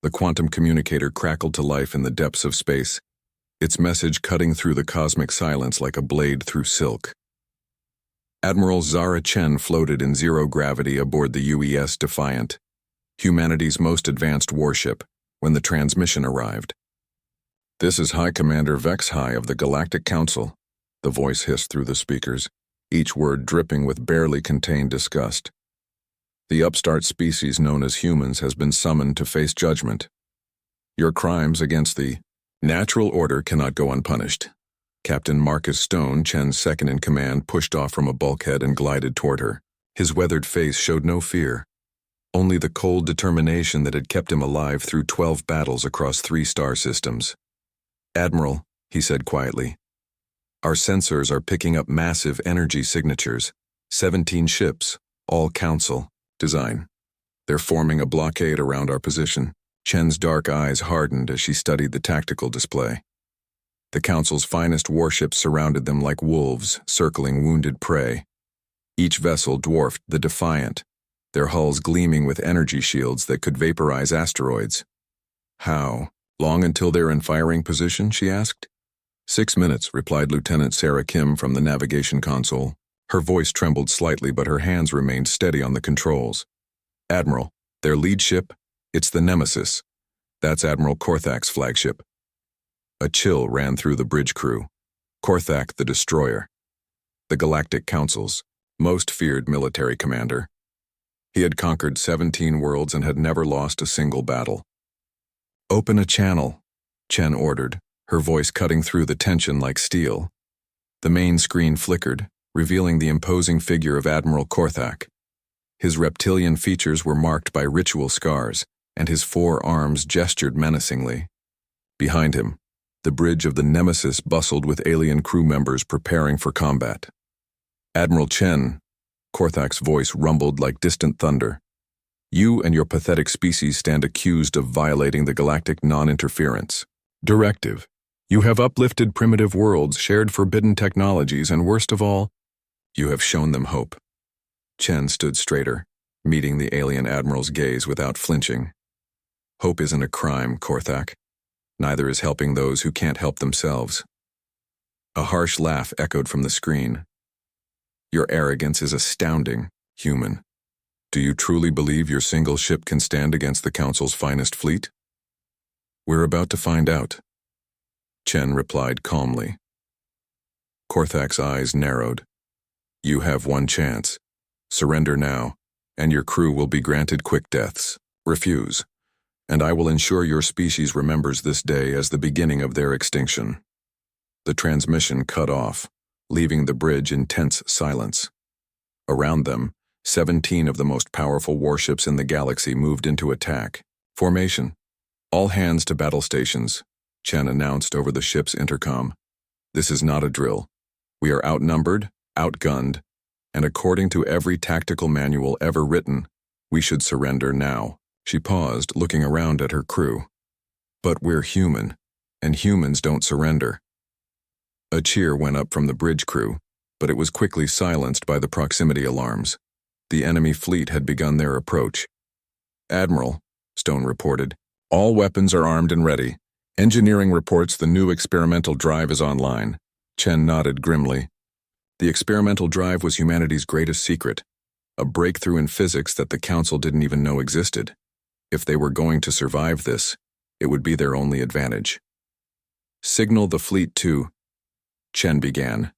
The quantum communicator crackled to life in the depths of space, its message cutting through the cosmic silence like a blade through silk. Admiral Zara Chen floated in zero gravity aboard the UES Defiant, humanity's most advanced warship, when the transmission arrived. "This is High Commander Vex High of the Galactic Council," the voice hissed through the speakers, each word dripping with barely contained disgust. "The upstart species known as humans has been summoned to face judgment. Your crimes against the natural order cannot go unpunished." Captain Marcus Stone, Chen's second-in-command, pushed off from a bulkhead and glided toward her. His weathered face showed no fear, only the cold determination that had kept him alive through 12 battles across 3 star systems. "Admiral," he said quietly, "our sensors are picking up massive energy signatures, 17 ships, all Council design. They're forming a blockade around our position." Chen's dark eyes hardened as she studied the tactical display. The Council's finest warships surrounded them like wolves circling wounded prey. Each vessel dwarfed the Defiant, their hulls gleaming with energy shields that could vaporize asteroids. "How long until they're in firing position?" she asked. 6 minutes, replied Lieutenant Sarah Kim from the navigation console. Her voice trembled slightly, but her hands remained steady on the controls. "Admiral, their lead ship? It's the Nemesis. That's Admiral Korthak's flagship." A chill ran through the bridge crew. Korthak, the destroyer, the Galactic Council's most feared military commander. He had conquered 17 worlds and had never lost a single battle. "Open a channel," Chen ordered, her voice cutting through the tension like steel. The main screen flickered, revealing the imposing figure of Admiral Korthak. His reptilian features were marked by ritual scars, and his 4 arms gestured menacingly. Behind him, the bridge of the Nemesis bustled with alien crew members preparing for combat. "Admiral Chen," Korthak's voice rumbled like distant thunder, "you and your pathetic species stand accused of violating the galactic non-interference directive. You have uplifted primitive worlds, shared forbidden technologies, and worst of all, you have shown them hope." Chen stood straighter, meeting the alien admiral's gaze without flinching. "Hope isn't a crime, Korthak. Neither is helping those who can't help themselves." A harsh laugh echoed from the screen. "Your arrogance is astounding, human. Do you truly believe your single ship can stand against the Council's finest fleet?" "We're about to find out," Chen replied calmly. Korthak's eyes narrowed. "You have one chance. Surrender now, and your crew will be granted quick deaths. Refuse, and I will ensure your species remembers this day as the beginning of their extinction." The transmission cut off, leaving the bridge in tense silence. Around them, 17 of the most powerful warships in the galaxy moved into attack. "Formation. All hands to battle stations," Chen announced over the ship's intercom. "This is not a drill. We are outnumbered, outgunned, and according to every tactical manual ever written, we should surrender now." She paused, looking around at her crew. "But we're human, and humans don't surrender." A cheer went up from the bridge crew, but it was quickly silenced by the proximity alarms. The enemy fleet had begun their approach. "Admiral," Stone reported, "all weapons are armed and ready. Engineering reports the new experimental drive is online." Chen nodded grimly. The experimental drive was humanity's greatest secret, a breakthrough in physics that the Council didn't even know existed. If they were going to survive this, it would be their only advantage. "Signal the fleet to," Chen began,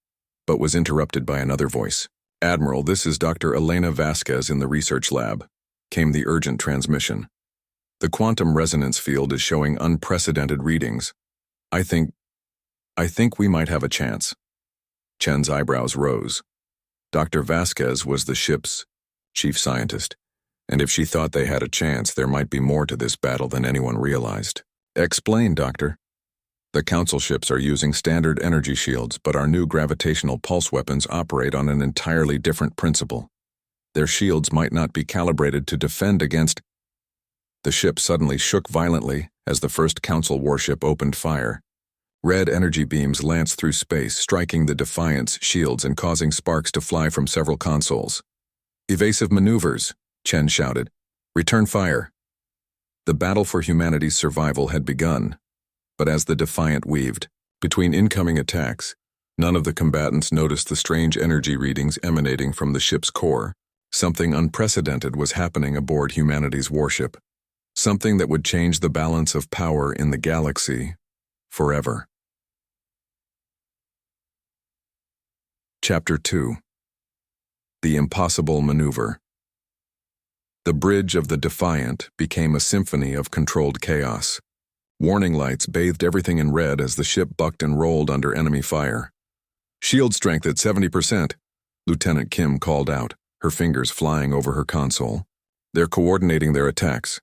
but was interrupted by another voice. "Admiral, this is Dr. Elena Vasquez in the research lab," came the urgent transmission. "The quantum resonance field is showing unprecedented readings. I think we might have a chance." Chen's eyebrows rose. Dr. Vasquez was the ship's chief scientist, and if she thought they had a chance, there might be more to this battle than anyone realized. "Explain, Doctor." "The Council ships are using standard energy shields, but our new gravitational pulse weapons operate on an entirely different principle. Their shields might not be calibrated to defend against—" The ship suddenly shook violently as the first Council warship opened fire. Red energy beams lanced through space, striking the Defiant's shields and causing sparks to fly from several consoles. "Evasive maneuvers," Chen shouted. "Return fire." The battle for humanity's survival had begun, but as the Defiant weaved between incoming attacks, none of the combatants noticed the strange energy readings emanating from the ship's core. Something unprecedented was happening aboard humanity's warship, something that would change the balance of power in the galaxy forever. Chapter 2. The Impossible Maneuver. The bridge of the Defiant became a symphony of controlled chaos. Warning lights bathed everything in red as the ship bucked and rolled under enemy fire. "Shield strength at 70%, Lieutenant Kim called out, her fingers flying over her console. "They're coordinating their attacks.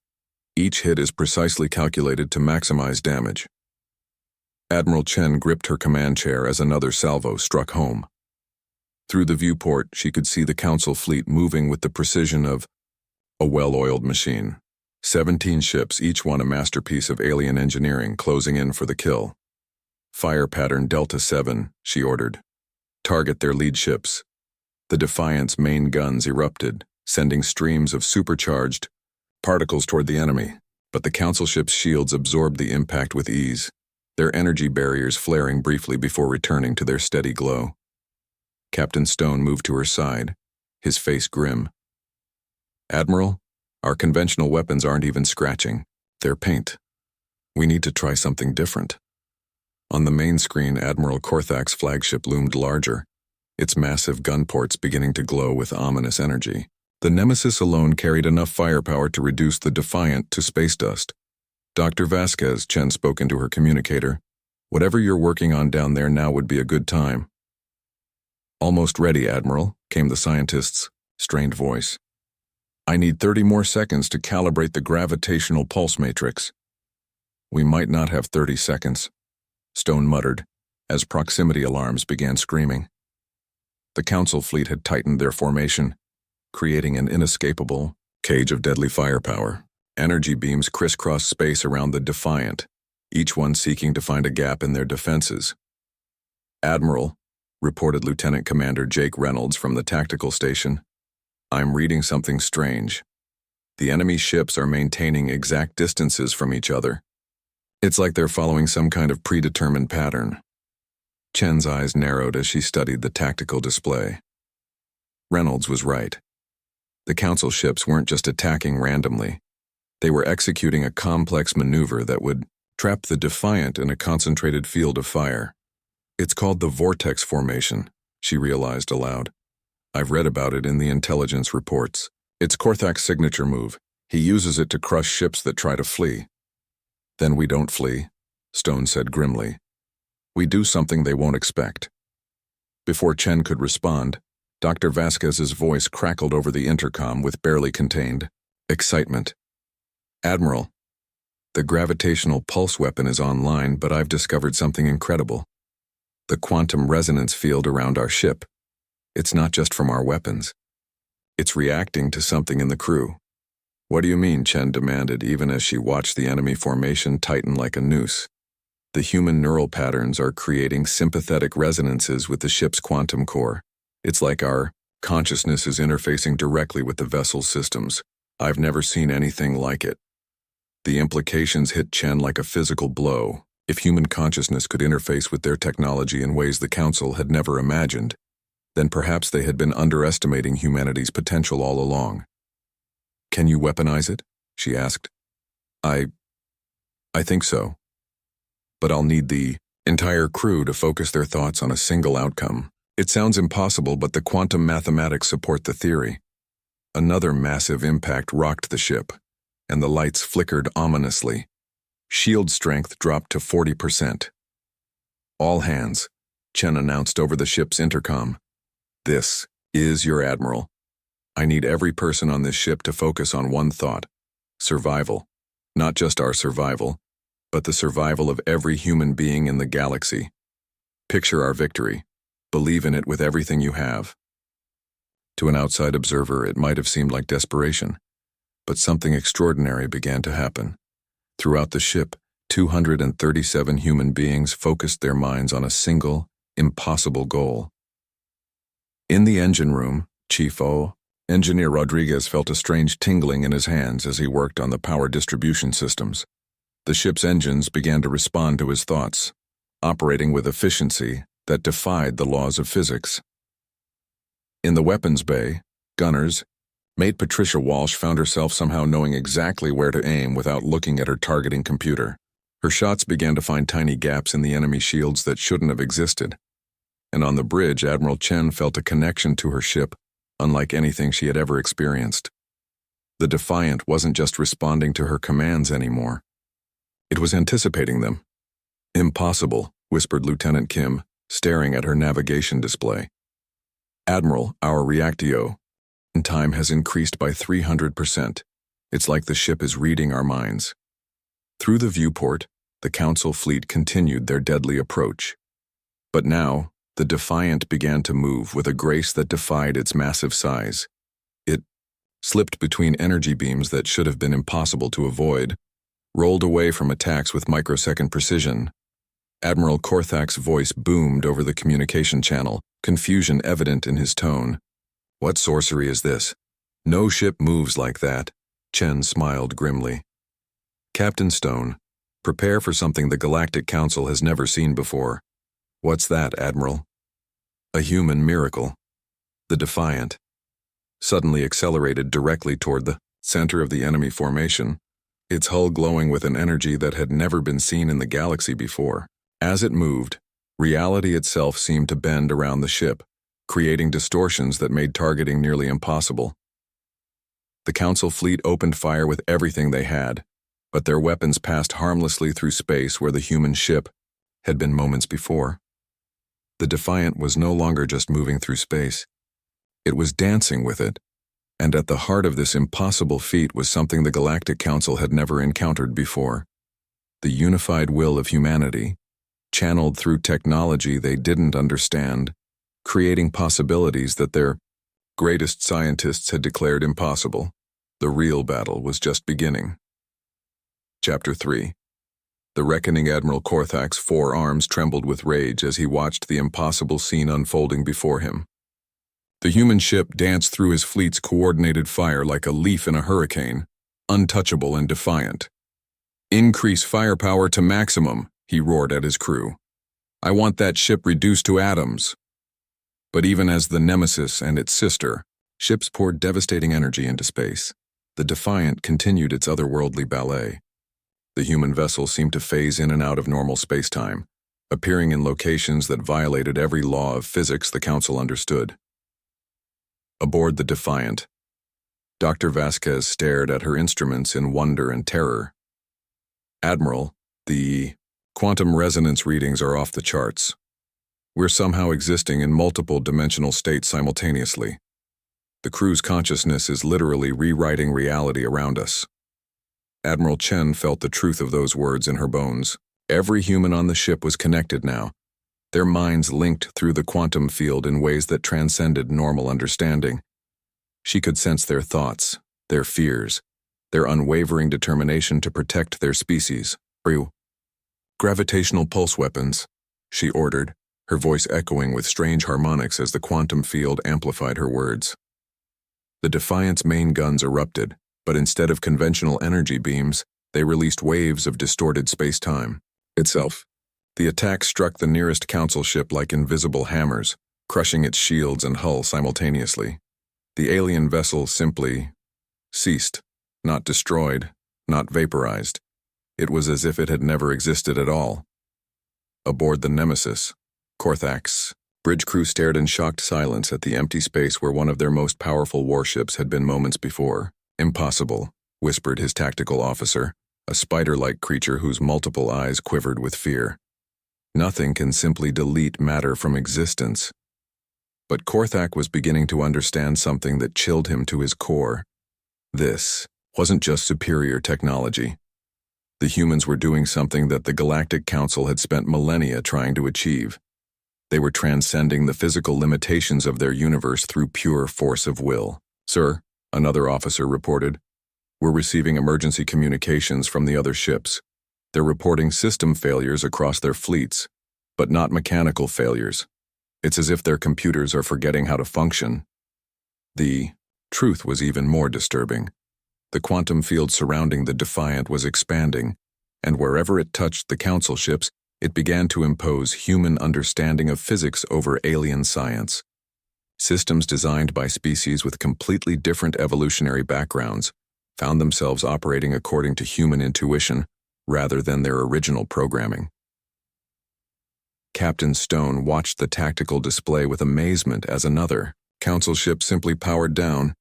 Each hit is precisely calculated to maximize damage." Admiral Chen gripped her command chair as another salvo struck home. Through the viewport, she could see the Council fleet moving with the precision of a well-oiled machine. 17 ships, each one a masterpiece of alien engineering, closing in for the kill. "Fire pattern Delta 7, she ordered. "Target their lead ships." The Defiant's main guns erupted, sending streams of supercharged particles toward the enemy, but the Council ship's shields absorbed the impact with ease, their energy barriers flaring briefly before returning to their steady glow. Captain Stone moved to her side, his face grim. "Admiral, our conventional weapons aren't even scratching. They're paint. We need to try something different." On the main screen, Admiral Korthak's flagship loomed larger, its massive gun ports beginning to glow with ominous energy. The Nemesis alone carried enough firepower to reduce the Defiant to space dust. "Dr. Vasquez," Chen spoke into her communicator, "whatever you're working on down there now would be a good time." "Almost ready, Admiral," came the scientist's strained voice. "I need 30 more seconds to calibrate the gravitational pulse matrix." "We might not have 30 seconds," Stone muttered, as proximity alarms began screaming. The Council fleet had tightened their formation, creating an inescapable cage of deadly firepower. Energy beams crisscrossed space around the Defiant, each one seeking to find a gap in their defenses. "Admiral," reported Lieutenant Commander Jake Reynolds from the tactical station, "I'm reading something strange. The enemy ships are maintaining exact distances from each other. It's like they're following some kind of predetermined pattern." Chen's eyes narrowed as she studied the tactical display. Reynolds was right. The Council ships weren't just attacking randomly. They were executing a complex maneuver that would trap the Defiant in a concentrated field of fire. "It's called the Vortex Formation," she realized aloud. "I've read about it in the intelligence reports. It's Korthak's signature move. He uses it to crush ships that try to flee." "Then we don't flee," Stone said grimly. "We do something they won't expect." Before Chen could respond, Dr. Vasquez's voice crackled over the intercom with barely contained excitement. "Admiral, the gravitational pulse weapon is online, but I've discovered something incredible. The quantum resonance field around our ship. It's not just from our weapons. It's reacting to something in the crew." "What do you mean?" Chen demanded, even as she watched the enemy formation tighten like a noose. "The human neural patterns are creating sympathetic resonances with the ship's quantum core. It's like our consciousness is interfacing directly with the vessel's systems. I've never seen anything like it." The implications hit Chen like a physical blow. If human consciousness could interface with their technology in ways the Council had never imagined, then perhaps they had been underestimating humanity's potential all along. "Can you weaponize it?" she asked. I think so. But I'll need the entire crew to focus their thoughts on a single outcome. It sounds impossible, but the quantum mathematics support the theory." Another massive impact rocked the ship, and the lights flickered ominously. Shield strength dropped to 40%. "All hands," Chen announced over the ship's intercom. "This is your Admiral. I need every person on this ship to focus on one thought: survival. Not just our survival, but the survival of every human being in the galaxy. Picture our victory. Believe in it with everything you have." To an outside observer, it might have seemed like desperation, but something extraordinary began to happen. Throughout the ship, 237 human beings focused their minds on a single, impossible goal. In the engine room, Chief O Engineer Rodriguez felt a strange tingling in his hands as he worked on the power distribution systems. The ship's engines began to respond to his thoughts, operating with efficiency that defied the laws of physics. In the weapons bay, gunners, Mate Patricia Walsh found herself somehow knowing exactly where to aim without looking at her targeting computer. Her shots began to find tiny gaps in the enemy shields that shouldn't have existed. And on the bridge, Admiral Chen felt a connection to her ship unlike anything she had ever experienced. The Defiant wasn't just responding to her commands anymore. It was anticipating them. "Impossible," whispered Lieutenant Kim, staring at her navigation display. "Admiral, our reactio time has increased by 300%. It's like the ship is reading our minds." Through the viewport, the Council fleet continued their deadly approach. But now, the Defiant began to move with a grace that defied its massive size. It slipped between energy beams that should have been impossible to avoid, rolled away from attacks with microsecond precision. Admiral Korthak's voice boomed over the communication channel, confusion evident in his tone. "What sorcery is this? No ship moves like that." Chen smiled grimly. "Captain Stone, prepare for something the Galactic Council has never seen before." "What's that, Admiral?" "A human miracle." The Defiant suddenly accelerated directly toward the center of the enemy formation, its hull glowing with an energy that had never been seen in the galaxy before. As it moved, reality itself seemed to bend around the ship, creating distortions that made targeting nearly impossible. The Council fleet opened fire with everything they had, but their weapons passed harmlessly through space where the human ship had been moments before. The Defiant was no longer just moving through space. It was dancing with it, and at the heart of this impossible feat was something the Galactic Council had never encountered before: the unified will of humanity, channeled through technology they didn't understand, creating possibilities that their greatest scientists had declared impossible. The real battle was just beginning. Chapter 3. The reckoning. Admiral Korthak's forearms trembled with rage as he watched the impossible scene unfolding before him. The human ship danced through his fleet's coordinated fire like a leaf in a hurricane, untouchable and defiant. "Increase firepower to maximum," he roared at his crew. "I want that ship reduced to atoms." But even as the Nemesis and its sister ships poured devastating energy into space, the Defiant continued its otherworldly ballet. The human vessel seemed to phase in and out of normal space-time, appearing in locations that violated every law of physics the Council understood. Aboard the Defiant, Dr. Vasquez stared at her instruments in wonder and terror. "Admiral, the quantum resonance readings are off the charts. We're somehow existing in multiple dimensional states simultaneously. The crew's consciousness is literally rewriting reality around us." Admiral Chen felt the truth of those words in her bones. Every human on the ship was connected now, their minds linked through the quantum field in ways that transcended normal understanding. She could sense their thoughts, their fears, their unwavering determination to protect their species. "Gravitational pulse weapons," she ordered, her voice echoing with strange harmonics as the quantum field amplified her words. The Defiant's main guns erupted, but instead of conventional energy beams, they released waves of distorted space-time itself. The attack struck the nearest Council ship like invisible hammers, crushing its shields and hull simultaneously. The alien vessel simply ceased, not destroyed, not vaporized. It was as if it had never existed at all. Aboard the Nemesis, Korthak's bridge crew stared in shocked silence at the empty space where one of their most powerful warships had been moments before. "Impossible," whispered his tactical officer, a spider-like creature whose multiple eyes quivered with fear. "Nothing can simply delete matter from existence." But Korthak was beginning to understand something that chilled him to his core. This wasn't just superior technology. The humans were doing something that the Galactic Council had spent millennia trying to achieve. They were transcending the physical limitations of their universe through pure force of will. "Sir," another officer reported, "we're receiving emergency communications from the other ships. They're reporting system failures across their fleets, but not mechanical failures. It's as if their computers are forgetting how to function." The Truth was even more disturbing. The quantum field surrounding the Defiant was expanding, and wherever it touched the Council ships, it began to impose human understanding of physics over alien science. Systems designed by species with completely different evolutionary backgrounds found themselves operating according to human intuition rather than their original programming. Captain Stone watched the tactical display with amazement as another Council ship simply powered down,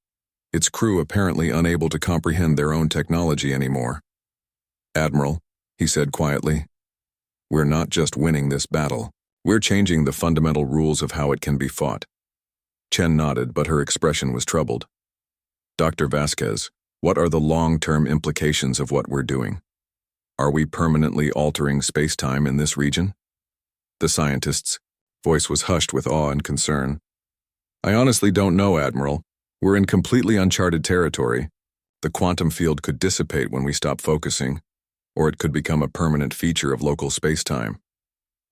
its crew apparently unable to comprehend their own technology anymore. "Admiral," he said quietly, "we're not just winning this battle. We're changing the fundamental rules of how it can be fought." Chen nodded, but her expression was troubled. "Dr. Vasquez, what are the long-term implications of what we're doing? Are we permanently altering space-time in this region?" The scientist's voice was hushed with awe and concern. "I honestly don't know, Admiral. We're in completely uncharted territory. The quantum field could dissipate when we stop focusing, or it could become a permanent feature of local space-time.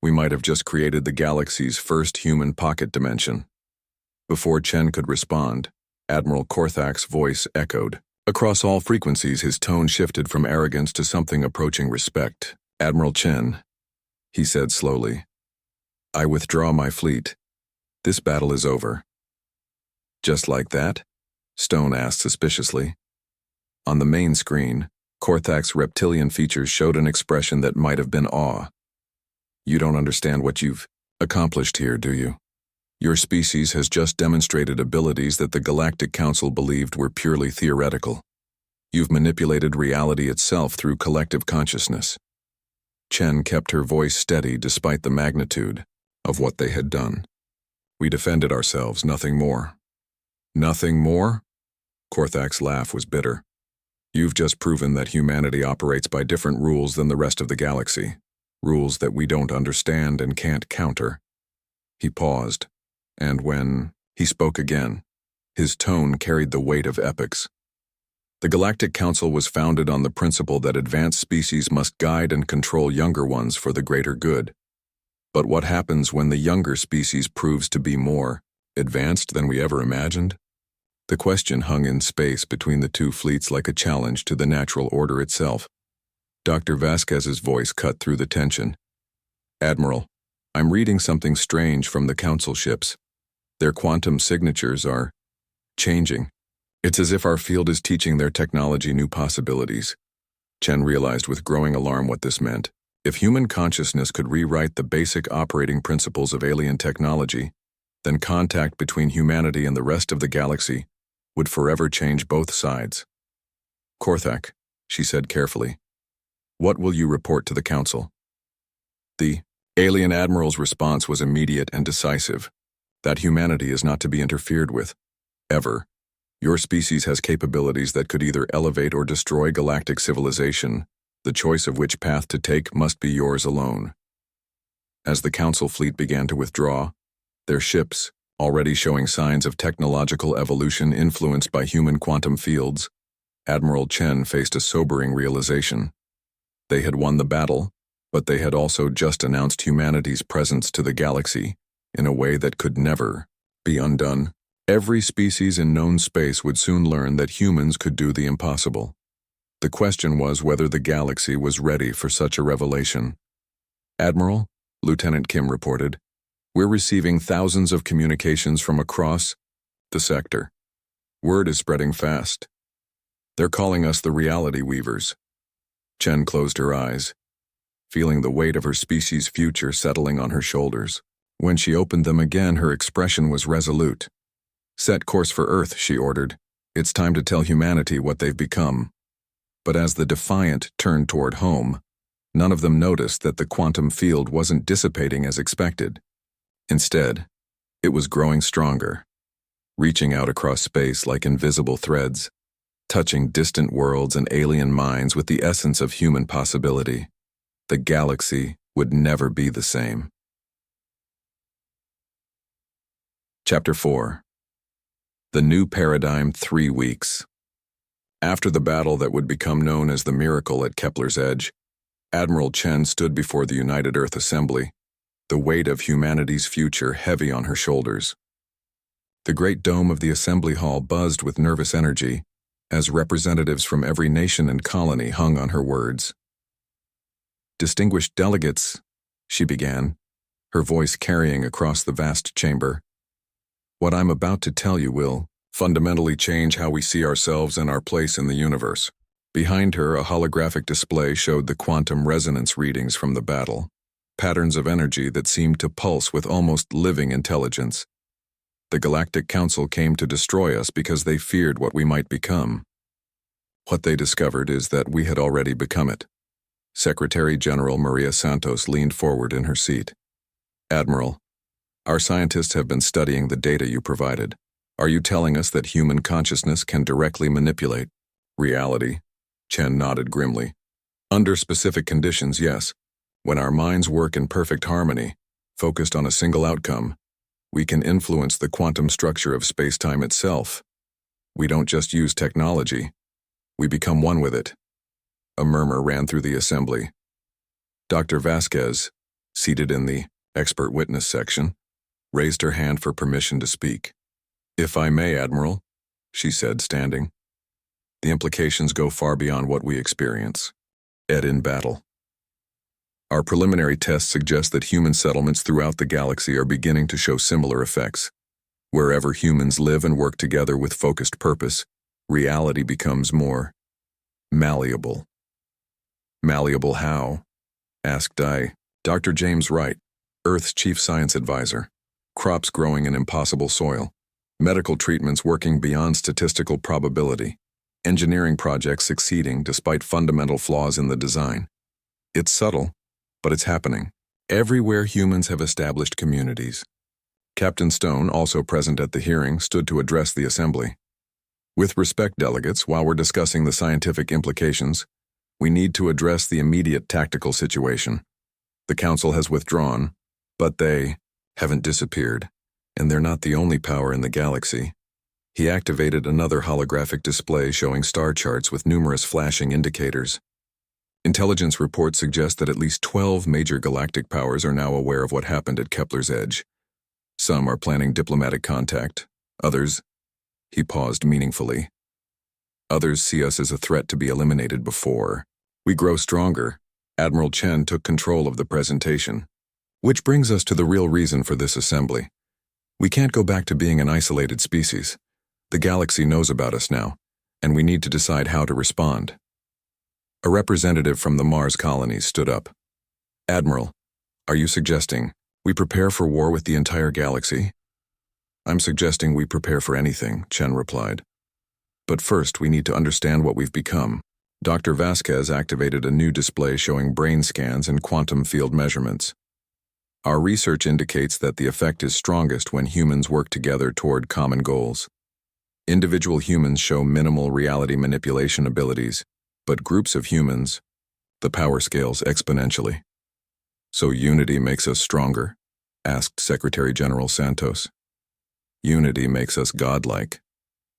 We might have just created the galaxy's first human pocket dimension." Before Chen could respond, Admiral Korthak's voice echoed. Across all frequencies, his tone shifted from arrogance to something approaching respect. "Admiral Chen," he said slowly, "I withdraw my fleet. This battle is over." "Just like that?" Stone asked suspiciously. On the main screen, Korthak's reptilian features showed an expression that might have been awe. "You don't understand what you've accomplished here, do you? Your species has just demonstrated abilities that the Galactic Council believed were purely theoretical. You've manipulated reality itself through collective consciousness." Chen kept her voice steady despite the magnitude of what they had done. "We defended ourselves, nothing more." "Nothing more?" Korthak's laugh was bitter. "You've just proven that humanity operates by different rules than the rest of the galaxy, rules that we don't understand and can't counter." He paused, and when he spoke again, his tone carried the weight of epics. "The Galactic Council was founded on the principle that advanced species must guide and control younger ones for the greater good. But what happens when the younger species proves to be more advanced than we ever imagined?" The question hung in space between the two fleets like a challenge to the natural order itself. Dr. Vasquez's voice cut through the tension. "Admiral, I'm reading something strange from the Council ships. Their quantum signatures are changing. It's as if our field is teaching their technology new possibilities." Chen realized with growing alarm what this meant. If human consciousness could rewrite the basic operating principles of alien technology, then contact between humanity and the rest of the galaxy would forever change both sides. "Korthak," she said carefully, "what will you report to the Council?" The alien admiral's response was immediate and decisive. "That humanity is not to be interfered with, ever. Your species has capabilities that could either elevate or destroy galactic civilization. The choice of which path to take must be yours alone." As the Council fleet began to withdraw, their ships, already showing signs of technological evolution influenced by human quantum fields, Admiral Chen faced a sobering realization. They had won the battle, but they had also just announced humanity's presence to the galaxy in a way that could never be undone. Every species in known space would soon learn that humans could do the impossible. The question was whether the galaxy was ready for such a revelation. "Admiral," Lieutenant Kim reported, "we're receiving thousands of communications from across the sector. Word is spreading fast. They're calling us the Reality Weavers." Chen closed her eyes, feeling the weight of her species' future settling on her shoulders. When she opened them again, her expression was resolute. "Set course for Earth," she ordered. "It's time to tell humanity what they've become." But as the Defiant turned toward home, none of them noticed that the quantum field wasn't dissipating as expected. Instead, it was growing stronger, reaching out across space like invisible threads, touching distant worlds and alien minds with the essence of human possibility. The galaxy would never be the same. Chapter 4. The New Paradigm 3 Weeks. After the battle that would become known as the Miracle at Kepler's Edge, Admiral Chen stood before the United Earth Assembly, the weight of humanity's future heavy on her shoulders. The great dome of the assembly hall buzzed with nervous energy as representatives from every nation and colony hung on her words. "Distinguished delegates," she began, her voice carrying across the vast chamber. "What I'm about to tell you will fundamentally change how we see ourselves and our place in the universe." Behind her, a holographic display showed the quantum resonance readings from the battle, patterns of energy that seemed to pulse with almost living intelligence. The Galactic Council came to destroy us because they feared what we might become. What they discovered is that we had already become it. Secretary General Maria Santos leaned forward in her seat. "Admiral, our scientists have been studying the data you provided. Are you telling us that human consciousness can directly manipulate reality?" Chen nodded grimly. "Under specific conditions, yes. When our minds work in perfect harmony, focused on a single outcome, we can influence the quantum structure of space-time itself. We don't just use technology, we become one with it." A murmur ran through the assembly. Dr. Vasquez, seated in the expert witness section, raised her hand for permission to speak. "If I may, Admiral," she said, standing. "The implications go far beyond what we experience. In battle. Our preliminary tests suggest that human settlements throughout the galaxy are beginning to show similar effects. Wherever humans live and work together with focused purpose, reality becomes more malleable." "Malleable how?" asked Dr. James Wright, Earth's chief science advisor. "Crops growing in impossible soil, medical treatments working beyond statistical probability, engineering projects succeeding despite fundamental flaws in the design. It's subtle, but it's happening. Everywhere humans have established communities." Captain Stone, also present at the hearing, stood to address the assembly. "With respect, delegates, while we're discussing the scientific implications, we need to address the immediate tactical situation. The Council has withdrawn, but they haven't disappeared, and they're not the only power in the galaxy." He activated another holographic display showing star charts with numerous flashing indicators. Intelligence reports suggest that at least 12 major galactic powers are now aware of what happened at Kepler's Edge. Some are planning diplomatic contact. Others, he paused meaningfully. Others see us as a threat to be eliminated before we grow stronger. Admiral Chen took control of the presentation. "Which brings us to the real reason for this assembly. We can't go back to being an isolated species. The galaxy knows about us now, and we need to decide how to respond." A representative from the Mars colonies stood up. "Admiral, are you suggesting we prepare for war with the entire galaxy?" "I'm suggesting we prepare for anything," Chen replied. "But first we need to understand what we've become." Dr. Vasquez activated a new display showing brain scans and quantum field measurements. "Our research indicates that the effect is strongest when humans work together toward common goals. Individual humans show minimal reality manipulation abilities, but groups of humans, the power scales exponentially." "So unity makes us stronger?" asked Secretary General Santos. "Unity makes us godlike,"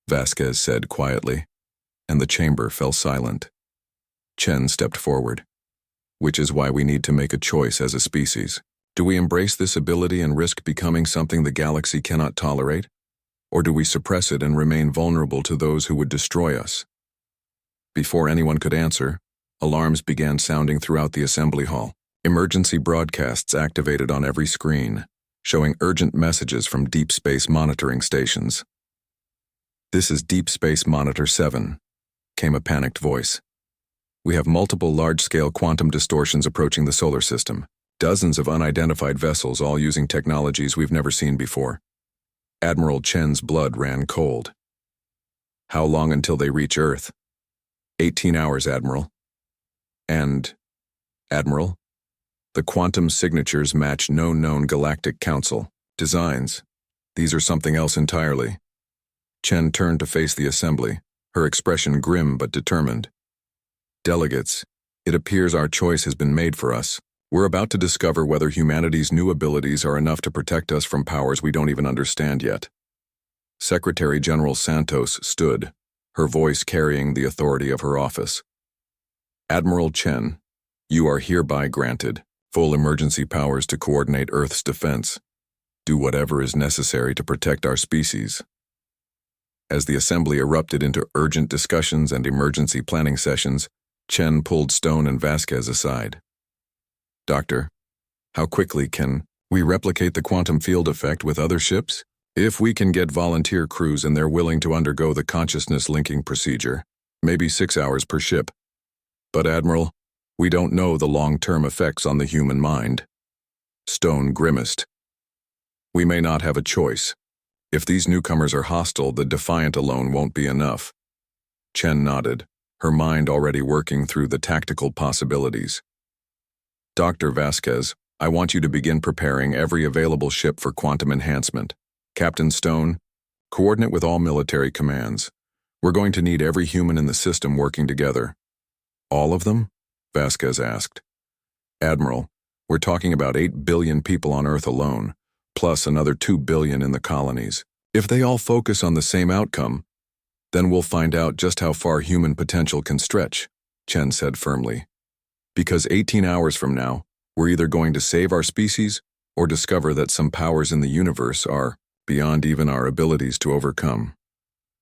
Vasquez said quietly, and the chamber fell silent. Chen stepped forward. "Which is why we need to make a choice as a species. Do we embrace this ability and risk becoming something the galaxy cannot tolerate? Or do we suppress it and remain vulnerable to those who would destroy us?" Before anyone could answer, alarms began sounding throughout the assembly hall. Emergency broadcasts activated on every screen, showing urgent messages from Deep Space monitoring stations. "This is Deep Space Monitor 7, came a panicked voice. "We have multiple large-scale quantum distortions approaching the solar system. Dozens of unidentified vessels all using technologies we've never seen before." Admiral Chen's blood ran cold. "How long until they reach Earth?" 18 hours, Admiral." "And, Admiral, the quantum signatures match no known Galactic Council designs. These are something else entirely." Chen turned to face the assembly, her expression grim but determined. "Delegates, it appears our choice has been made for us. We're about to discover whether humanity's new abilities are enough to protect us from powers we don't even understand yet." Secretary General Santos stood, her voice carrying the authority of her office. "Admiral Chen, you are hereby granted full emergency powers to coordinate Earth's defense. Do whatever is necessary to protect our species. As the assembly erupted into urgent discussions and emergency planning sessions, Chen pulled Stone and Vasquez aside. Doctor, how quickly can we replicate the quantum field effect with other ships? If we can get volunteer crews and they're willing to undergo the consciousness linking procedure, maybe 6 hours per ship. But Admiral, we don't know the long-term effects on the human mind. Stone grimaced. We may not have a choice. If these newcomers are hostile, the Defiant alone won't be enough. Chen nodded, her mind already working through the tactical possibilities. Dr. Vasquez, I want you to begin preparing every available ship for quantum enhancement. Captain Stone, coordinate with all military commands. We're going to need every human in the system working together. All of them? Vasquez asked. Admiral, we're talking about 8 billion people on Earth alone, plus another 2 billion in the colonies. If they all focus on the same outcome, then we'll find out just how far human potential can stretch, Chen said firmly. Because 18 hours from now, we're either going to save our species or discover that some powers in the universe are beyond even our abilities to overcome.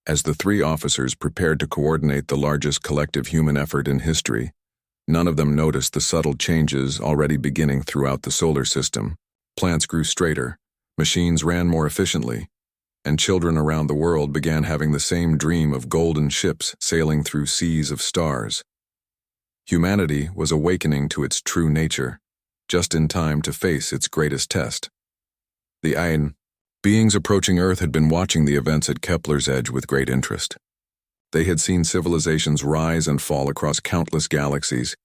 As the three officers prepared to coordinate the largest collective human effort in history, none of them noticed the subtle changes already beginning throughout the solar system. Plants grew straighter, machines ran more efficiently, and children around the world began having the same dream of golden ships sailing through seas of stars. Humanity was awakening to its true nature, just in time to face its greatest test. The Ain beings approaching Earth had been watching the events at Kepler's edge with great interest. They had seen civilizations rise and fall across countless galaxies,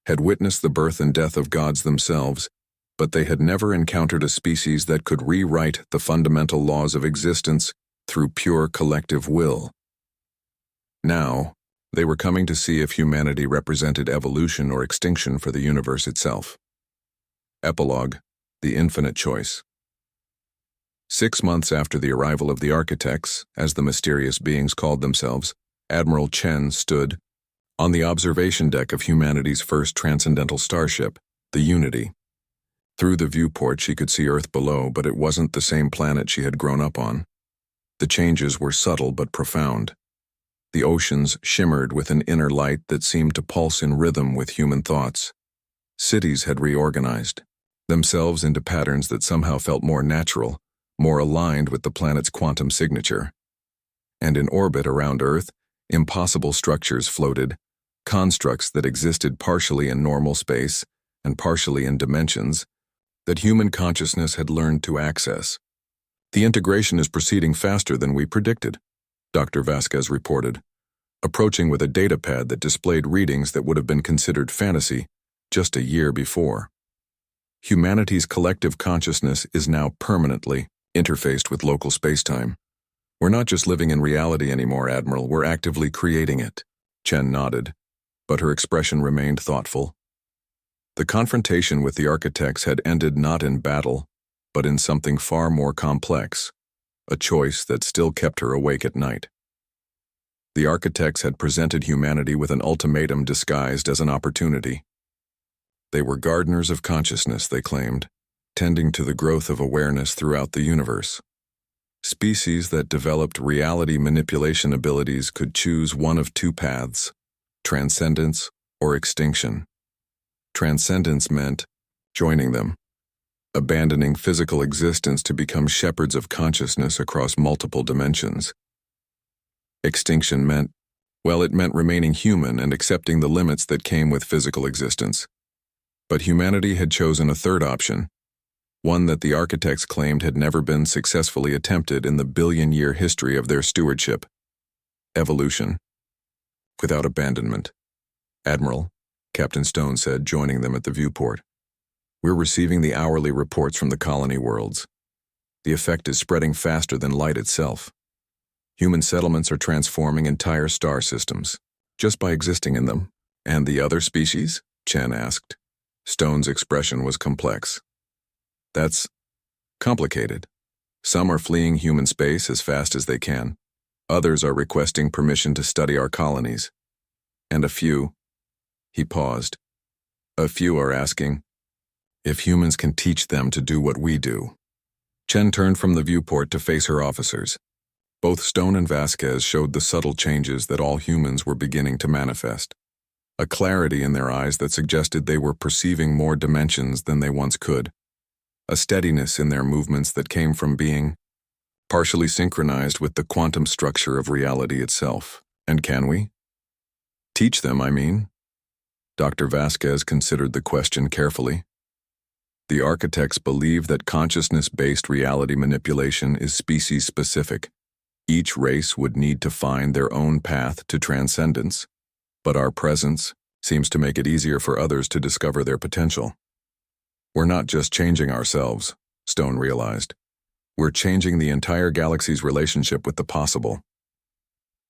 had witnessed the birth and death of gods themselves, but they had never encountered a species that could rewrite the fundamental laws of existence through pure collective will. Now, they were coming to see if humanity represented evolution or extinction for the universe itself. Epilogue: The Infinite Choice. 6 months after the arrival of the architects, as the mysterious beings called themselves, Admiral Chen stood on the observation deck of humanity's first transcendental starship, the Unity. Through the viewport she could see Earth below, but it wasn't the same planet she had grown up on. The changes were subtle but profound. The oceans shimmered with an inner light that seemed to pulse in rhythm with human thoughts. Cities had reorganized themselves into patterns that somehow felt more natural, more aligned with the planet's quantum signature. And in orbit around Earth, impossible structures floated, constructs that existed partially in normal space and partially in dimensions that human consciousness had learned to access. The integration is proceeding faster than we predicted, Dr. Vasquez reported, approaching with a datapad that displayed readings that would have been considered fantasy just a year before. Humanity's collective consciousness is now permanently interfaced with local spacetime. We're not just living in reality anymore, Admiral, we're actively creating it. Chen nodded, but her expression remained thoughtful. The confrontation with the architects had ended not in battle, but in something far more complex, a choice that still kept her awake at night. The architects had presented humanity with an ultimatum disguised as an opportunity. They were gardeners of consciousness, they claimed, tending to the growth of awareness throughout the universe. Species that developed reality manipulation abilities could choose one of two paths: transcendence or extinction. Transcendence meant joining them, abandoning physical existence to become shepherds of consciousness across multiple dimensions. Extinction meant, well, it meant remaining human and accepting the limits that came with physical existence. But humanity had chosen a third option, one that the architects claimed had never been successfully attempted in the billion-year history of their stewardship: evolution. Without abandonment. Admiral, Captain Stone said, joining them at the viewport. We're receiving the hourly reports from the colony worlds. The effect is spreading faster than light itself. Human settlements are transforming entire star systems, just by existing in them. And the other species? Chen asked. Stone's expression was complex. That's complicated. Some are fleeing human space as fast as they can. Others are requesting permission to study our colonies. And a few, he paused, a few are asking if humans can teach them to do what we do. Chen turned from the viewport to face her officers. Both Stone and Vasquez showed the subtle changes that all humans were beginning to manifest. A clarity in their eyes that suggested they were perceiving more dimensions than they once could. A steadiness in their movements that came from being partially synchronized with the quantum structure of reality itself. And can we? Teach them, I mean? Dr. Vasquez considered the question carefully. The architects believe that consciousness-based reality manipulation is species-specific. Each race would need to find their own path to transcendence, but our presence seems to make it easier for others to discover their potential. We're not just changing ourselves, Stone realized. We're changing the entire galaxy's relationship with the possible.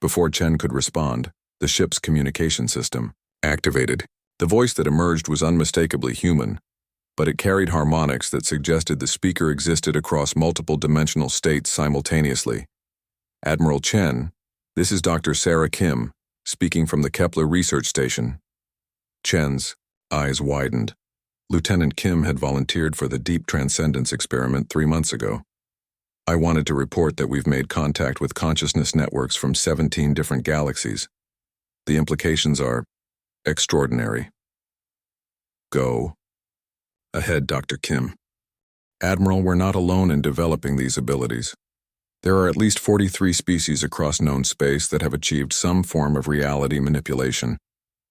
Before Chen could respond, the ship's communication system activated. The voice that emerged was unmistakably human, but it carried harmonics that suggested the speaker existed across multiple dimensional states simultaneously. Admiral Chen, this is Dr. Sarah Kim, speaking from the Kepler Research Station. Chen's eyes widened. Lieutenant Kim had volunteered for the Deep Transcendence experiment 3 months ago. I wanted to report that we've made contact with consciousness networks from 17 different galaxies. The implications are extraordinary. Go ahead, Dr. Kim. Admiral, we're not alone in developing these abilities. There are at least 43 species across known space that have achieved some form of reality manipulation.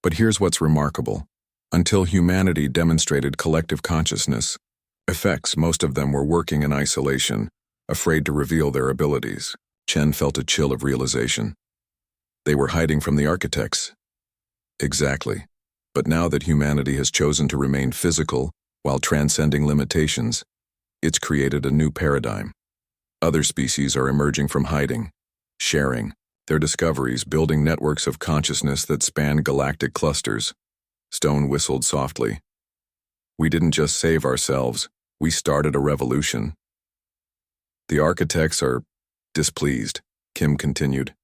But here's what's remarkable. Until humanity demonstrated collective consciousness, effects, most of them were working in isolation, afraid to reveal their abilities. Chen felt a chill of realization. They were hiding from the architects. Exactly. But now that humanity has chosen to remain physical while transcending limitations, it's created a new paradigm. Other species are emerging from hiding, sharing their discoveries, building networks of consciousness that span galactic clusters. Stone whistled softly. We didn't just save ourselves, we started a revolution. The architects are displeased, Kim continued.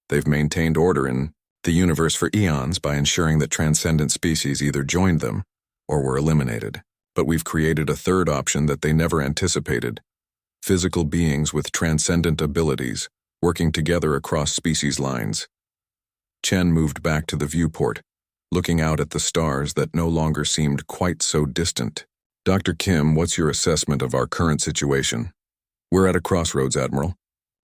They've maintained order in the universe for eons by ensuring that transcendent species either joined them or were eliminated. But we've created a third option that they never anticipated. Physical beings with transcendent abilities, working together across species lines. Chen moved back to the viewport, looking out at the stars that no longer seemed quite so distant. Dr. Kim, what's your assessment of our current situation? We're at a crossroads, Admiral.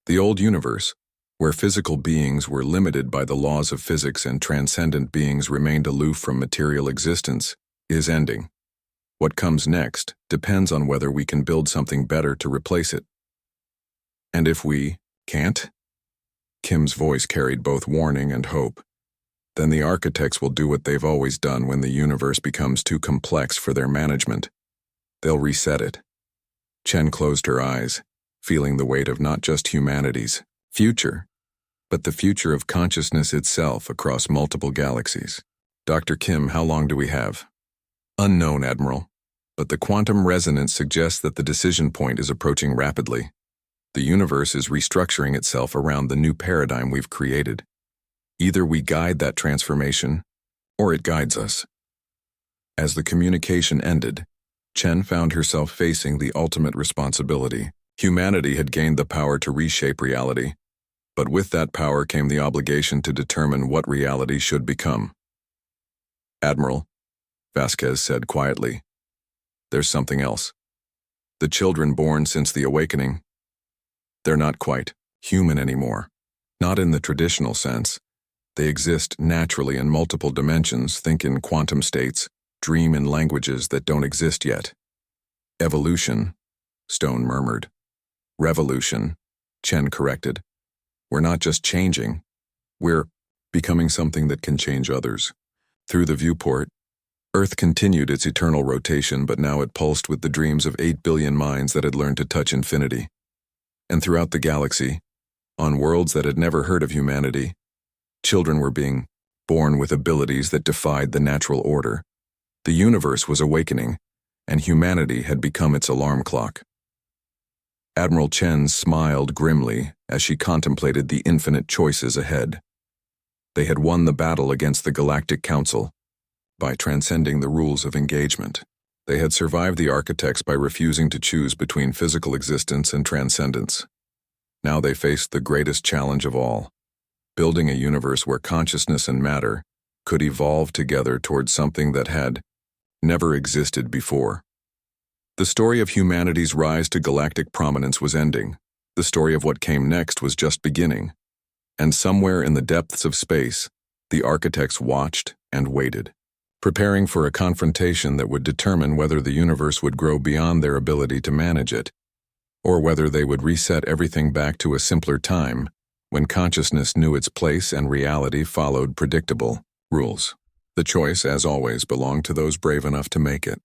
The old universe, where physical beings were limited by the laws of physics and transcendent beings remained aloof from material existence, is ending. What comes next depends on whether we can build something better to replace it. And if we can't? Kim's voice carried both warning and hope. Then the architects will do what they've always done when the universe becomes too complex for their management. They'll reset it. Chen closed her eyes, feeling the weight of not just humanity's future, but the future of consciousness itself across multiple galaxies. Dr. Kim, how long do we have? Unknown, Admiral, but the quantum resonance suggests that the decision point is approaching rapidly. The universe is restructuring itself around the new paradigm we've created. Either we guide that transformation, or it guides us. As the communication ended, Chen found herself facing the ultimate responsibility. Humanity had gained the power to reshape reality, but with that power came the obligation to determine what reality should become. Admiral, Vasquez said quietly, there's something else. The children born since the awakening, they're not quite human anymore. Not in the traditional sense. They exist naturally in multiple dimensions, think in quantum states, dream in languages that don't exist yet. Evolution, Stone murmured. Revolution, Chen corrected. We're not just changing, we're becoming something that can change others. Through the viewport, Earth continued its eternal rotation, but now it pulsed with the dreams of 8 billion minds that had learned to touch infinity. And throughout the galaxy, on worlds that had never heard of humanity, children were being born with abilities that defied the natural order. The universe was awakening, and humanity had become its alarm clock. Admiral Chen smiled grimly as she contemplated the infinite choices ahead. They had won the battle against the Galactic Council by transcending the rules of engagement. They had survived the architects by refusing to choose between physical existence and transcendence. Now they faced the greatest challenge of all, building a universe where consciousness and matter could evolve together towards something that had never existed before. The story of humanity's rise to galactic prominence was ending. The story of what came next was just beginning. And somewhere in the depths of space, the architects watched and waited, preparing for a confrontation that would determine whether the universe would grow beyond their ability to manage it, or whether they would reset everything back to a simpler time when consciousness knew its place and reality followed predictable rules. The choice, as always, belonged to those brave enough to make it.